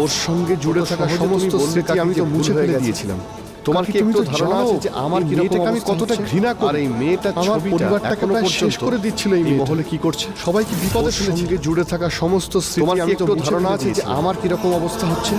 ওর সঙ্গে জুড়ে থাকা সমস্ত স্মৃতি আমি তো মুছে ফেলে দিয়েছিলাম। তোমার কি একটু ধারণা আছে যে আমার মেয়েটাকে আমি কতটা ঘৃণা করি? আর এই মেয়েটা আমার পরিবারটাকে প্রায় শেষ করে দিচ্ছিল। এই মহলে কি করছে? সবাই কি বিপদে ফেলেছে? সঙ্গে জুড়ে থাকা সমস্ত স্মৃতি আমি তো ধারণা আছে যে আমার কি রকম অবস্থা হচ্ছে।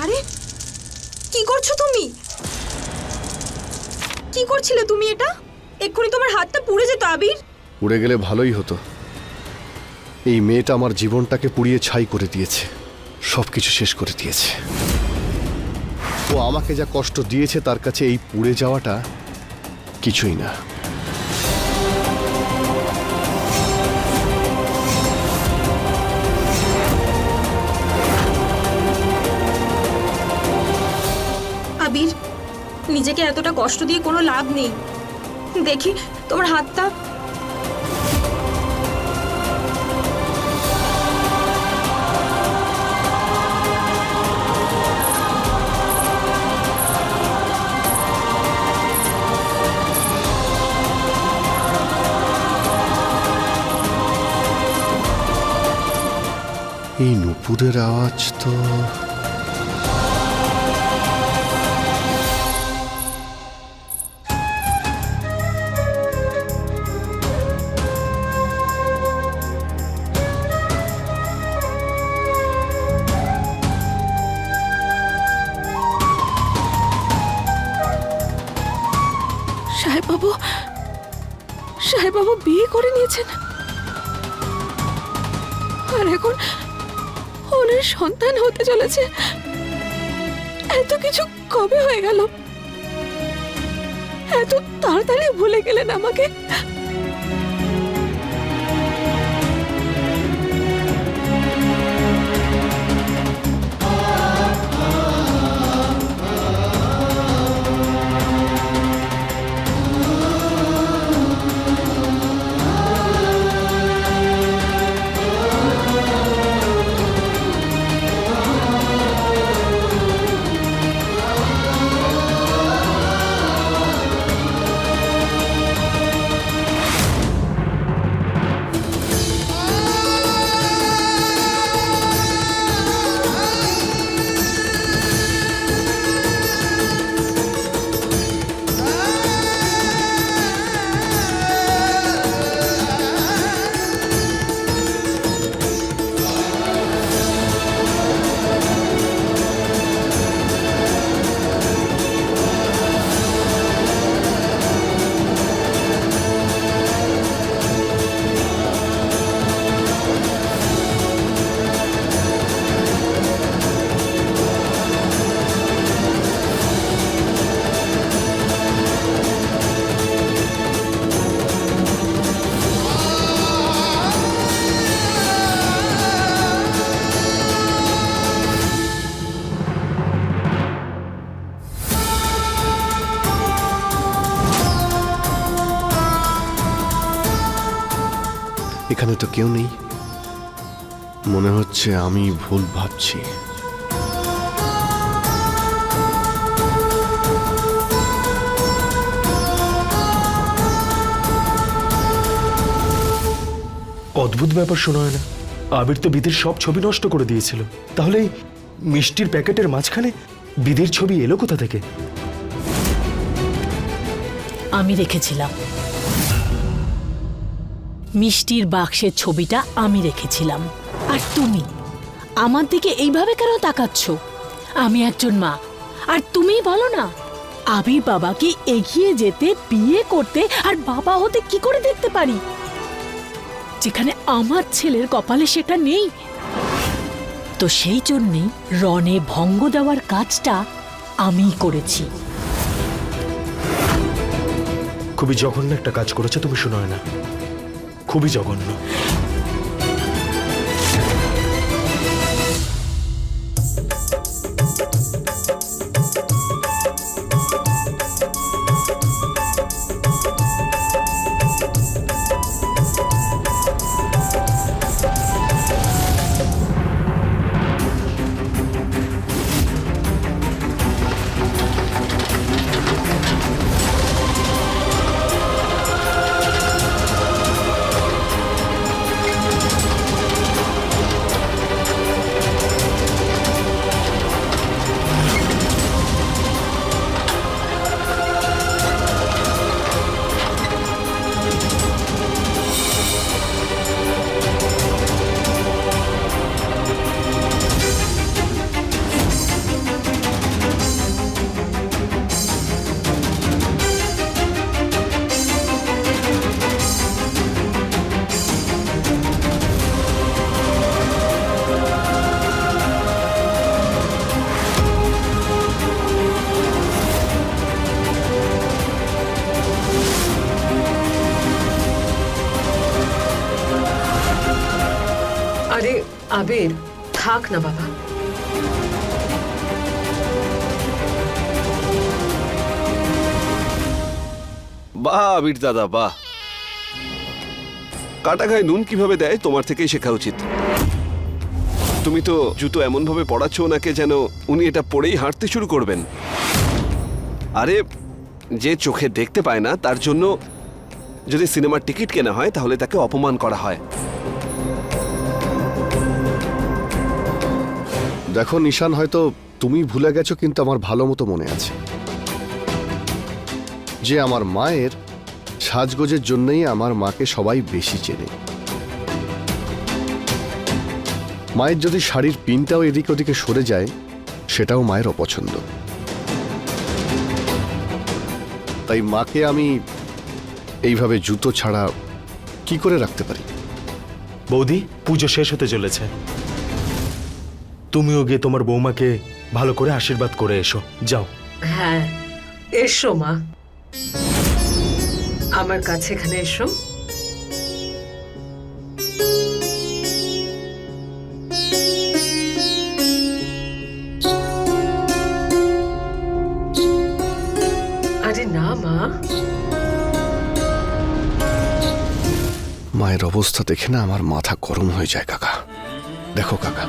আরে কি করছো তুমি? কি করছিলে তুমি এটা? এক্ষুনি তোমার হাতটা পুড়ে যেত আবির। পুড়ে গেলে ভালোই হতো। এই মেয়েটা আমার জীবনটাকে পুড়িয়ে ছাই করে দিয়েছে, সবকিছু শেষ করে দিয়েছে। ও আমাকে যা কষ্ট দিয়েছে তার কাছে এই পুড়ে যাওয়াটা কিছুই না। আবির, নিজেকে এতটা কষ্ট দিয়ে কোনো লাভ নেই। দেখি তোমার হাতটা। এই নুপুরের আওয়াজ তো সাহেববাবু বিয়ে করে নিয়েছেন, আর এখন ওনার সন্তান হতে চলেছে। এত কিছু কবে হয়ে গেল? এত তাড়াতাড়ি ভুলে গেলেন আমাকে। এখানে তো কেউ নেই। মনে হচ্ছে আমি ভুল ভাবছি। অদ্ভুত ব্যাপার শোনা হয় না? আবির তো বিধির সব ছবি নষ্ট করে দিয়েছিল, তাহলে এই মিষ্টির প্যাকেটের মাঝখানে বিধির ছবি এলো কোথা থেকে? আমি রেখেছিলাম মিষ্টির বাক্সের ছবিটা, আমি রেখেছিলাম। আর তুমি আমার দিকে এইভাবে কেন তাকাচ্ছ? আমি একজন মা, আর তুমি বলো না আবির বাবাকে এগিয়ে যেতে, বিয়ে করতে আর বাবা হতে কি করে দেখতে পারি, যেখানে আমার ছেলের কপালে সেটা নেই। তো সেই জন্যেই রণে ভঙ্গ দেওয়ার কাজটা আমিই করেছি। খুবই জঘন্য একটা কাজ করেছে তুমি, শোনা হয় না? খুবই জঘন্য। আবির, থাক না বাবা। বাহ আবির দাদা, বাহ। কাটা গায়ে নুন কিভাবে দেয় তোমার থেকেই শেখা উচিত। তুমি তো জুতো এমন ভাবে পড়াচ্ছ ওনাকে যেন উনি এটা পরেই হাঁটতে শুরু করবেন। আরে, যে চোখে দেখতে পায় না তার জন্য যদি সিনেমার টিকিট কেনা হয় তাহলে তাকে অপমান করা হয়। দেখো নিশান, হয়তো তুমি ভুলে গেছো, কিন্তু আমার ভালো মতো মনে আছে যে আমার মায়ের সাজগোজের জন্যই আমার মাকে সবাই বেশি চেনে। মায়ের যদি শাড়ির পিনটাও এদিক ওদিকে সরে যায়, সেটাও মায়ের অপছন্দ। তাই মাকে আমি এইভাবে জুতো ছাড়া কি করে রাখতে পারি? বৌদি, পুজো শেষ হতে চলেছে, তুমিও গিয়ে তোমার বৌমাকে ভালো করে আশীর্বাদ করে এসো, যাও। হ্যাঁ, এসো মা, আমার কাছে এখানে এসো। আরে না মা। মায়ের অবস্থা দেখে না আমার মাথা গরম হয়ে যায় কাকা। দেখো কাকা,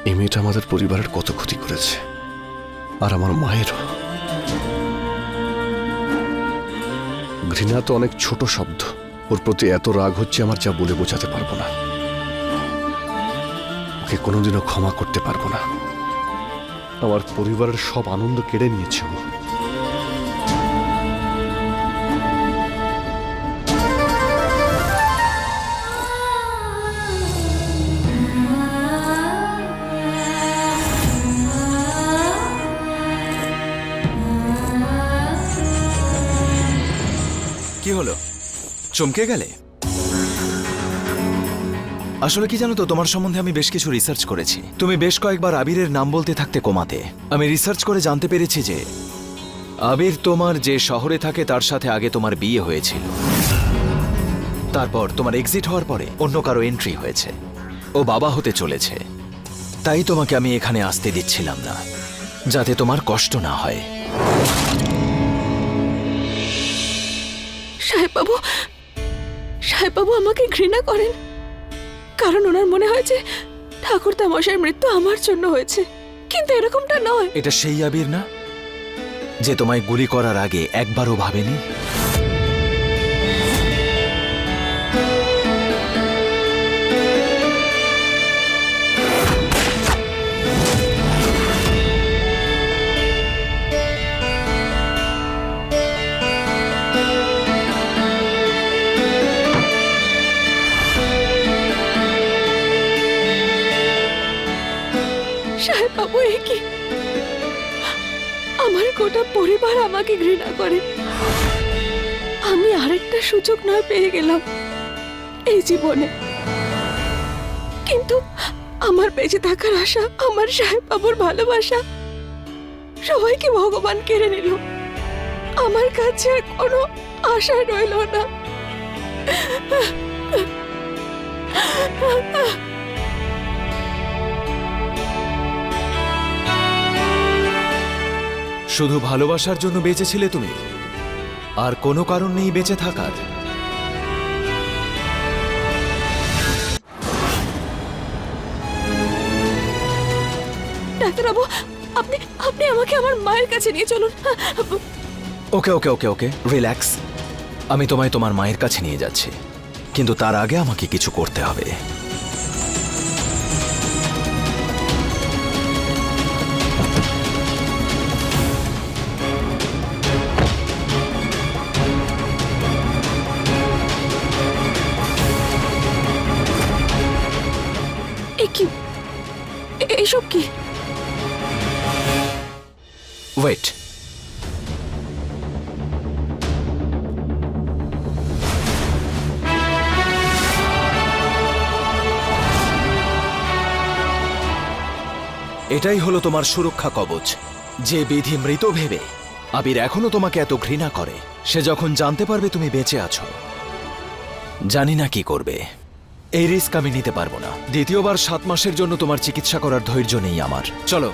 এই মেয়েটা আমাদের পরিবারের কত ক্ষতি করেছে, আর আমার মায়েরও। ঘৃণা তো অনেক ছোট শব্দ, ওর প্রতি এত রাগ হচ্ছে আমার যা বলে বোঝাতে পারবো না। ওকে কোনোদিনও ক্ষমা করতে পারবো না। আমার পরিবারের সব আনন্দ কেড়ে নিয়েছে ও। কি হলো, চমকে গেলে? আসলে কি জানো তো, তোমার সম্বন্ধে আমি বেশ কিছু রিসার্চ করেছি। তুমি বেশ কয়েকবার আবিরের নাম বলতে থাকতে কোমাতে। আমি রিসার্চ করে জানতে পেরেছি যে আবির তোমার যে শহরে থাকে তার সাথে আগে তোমার বিয়ে হয়েছিল। তারপর তোমার এক্সিট হওয়ার পরে অন্য কারো এন্ট্রি হয়েছে। ও বাবা হতে চলেছে, তাই তোমাকে আমি এখানে আসতে দিচ্ছিলাম না, যাতে তোমার কষ্ট না হয়। সাহেববাবু আমাকে ঘৃণা করেন, কারণ ওনার মনে হয় যে ঠাকুরদা মশাইয়ের মৃত্যু আমার জন্য হয়েছে, কিন্তু এরকমটা নয়। এটা সেই আবির না যে তোমায় গুলি করার আগে একবারও ভাবেনি? সাহেববাবু, এ কি? আমার গোটা পরিবার আমাকে ঘৃণা করে। আমি আরেকটা সুযোগ নয় পেয়ে গেলাম এই জীবনে, কিন্তু আমার বেঁচে থাকার আশা, আমার সাহেববাবুর ভালোবাসা সবাইকে ভগবান কেড়ে নিল। আমার কাছে আর কোনো আশা রইল না। শুধু ভালোবাসার জন্য বেঁচে ছিলে তুমি, আর কোনো কারণ নেই বেঁচে থাকার? ডাক্তারবাবু, আপনি আপনি আমাকে আমার মায়ের কাছে নিয়ে চলুন। ওকে ওকে ওকে ওকে, রিল্যাক্স। আমি তোমায় তোমার মায়ের কাছে নিয়ে যাচ্ছি, কিন্তু তার আগে আমাকে কিছু করতে হবে। এইসব কি? ওয়েট, এটাই হলো তোমার সুরক্ষা কবচ। যে বিধি মৃত ভেবে আবির এখনো তোমাকে এত ঘৃণা করে, সে যখন জানতে পারবে তুমি বেঁচে আছো, জানি না কি করবে। এই রিস্ক আমি নিতে পারবো না। দ্বিতীয়বার 7 মাসের জন্য তোমার চিকিৎসা করার ধৈর্য নেই আমার। চলো।